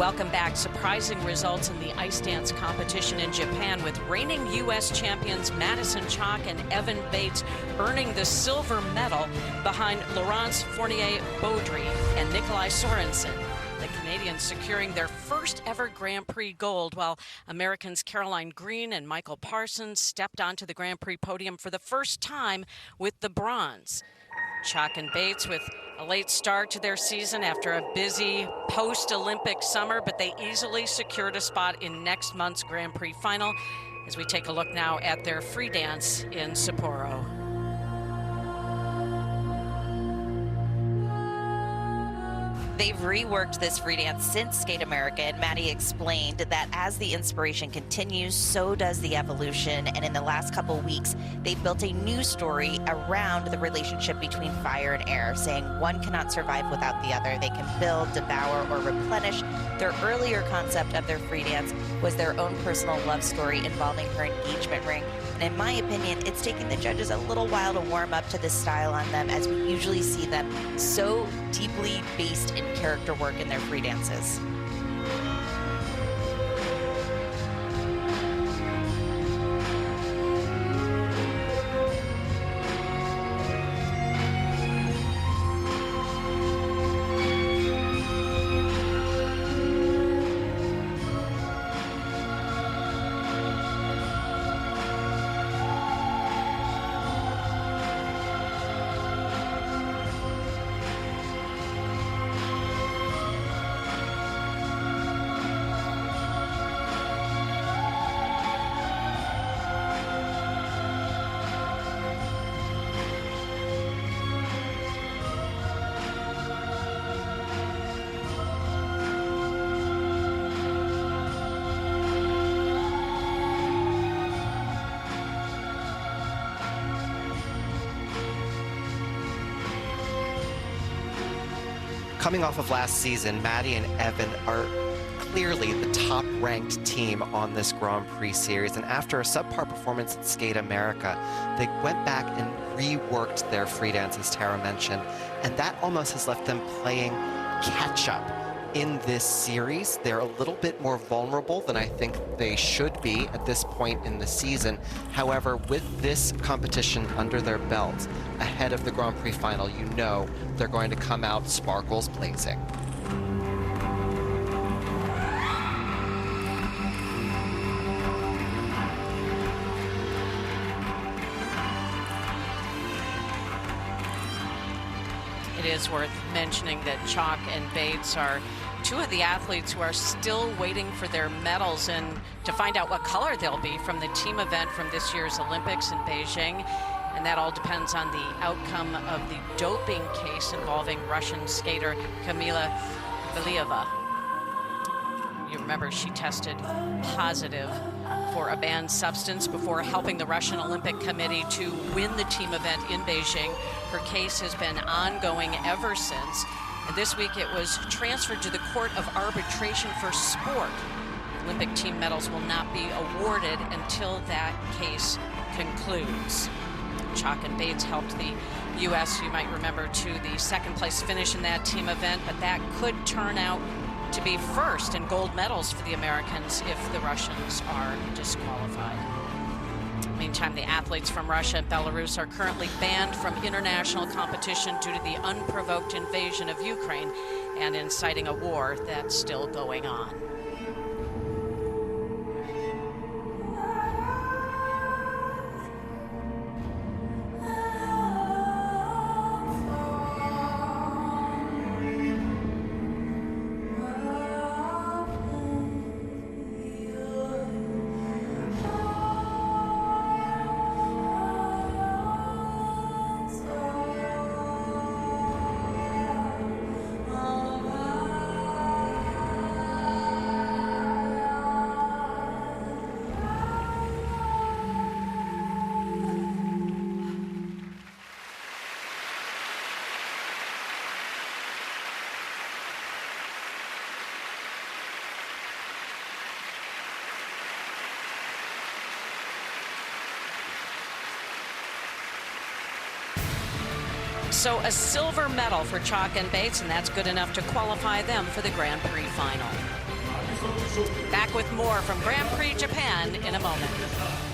Welcome back. Surprising results in the ice dance competition in Japan, with reigning U.S. champions Madison Chock and Evan Bates earning the silver medal behind Laurence Fournier-Baudry and Nikolai Sorensen. The Canadians securing their first ever Grand Prix gold, while Americans Caroline Green and Michael Parsons stepped onto the Grand Prix podium for the first time with the bronze. Chock and Bates with a late start to their season after a busy post-Olympic summer, but they easily secured a spot in next month's Grand Prix final as we take a look now at their free dance in Sapporo. They've reworked this free dance since Skate America, and Maddie explained that as the inspiration continues, so does the evolution. And in the last couple weeks, they built a new story around the relationship between fire and air, saying one cannot survive without the other. They can build, devour, or replenish. Their earlier concept of their free dance was their own personal love story involving her engagement ring. And in my opinion, it's taking the judges a little while to warm up to this style on them, as we usually see them so deeply based in character work in their free dances. Coming off of last season, Maddie and Evan are clearly the top-ranked team on this Grand Prix series, and after a subpar performance at Skate America, they went back and reworked their free dance, as Tara mentioned, and that almost has left them playing catch-up in this series. They're a little bit more vulnerable than I think they should be at this point in the season. However, with this competition under their belts, ahead of the Grand Prix final, you know they're going to come out sparkles blazing. It is worth mentioning that Chock and Bates are two of the athletes who are still waiting for their medals and to find out what color they'll be from the team event from this year's Olympics in Beijing. And that all depends on the outcome of the doping case involving Russian skater Kamila Valieva. You remember she tested positive for a banned substance before helping the Russian Olympic Committee to win the team event in Beijing. Her case has been ongoing ever since. And this week it was transferred to the Court of Arbitration for Sport. Olympic team medals will not be awarded until that case concludes. Chock and Bates helped the U.S., you might remember, to the second place finish in that team event, but that could turn out to be first in gold medals for the Americans if the Russians are disqualified. Meantime, the athletes from Russia and Belarus are currently banned from international competition due to the unprovoked invasion of Ukraine and inciting a war that's still going on. So a silver medal for Chock and Bates, and that's good enough to qualify them for the Grand Prix final. Back with more from Grand Prix Japan in a moment.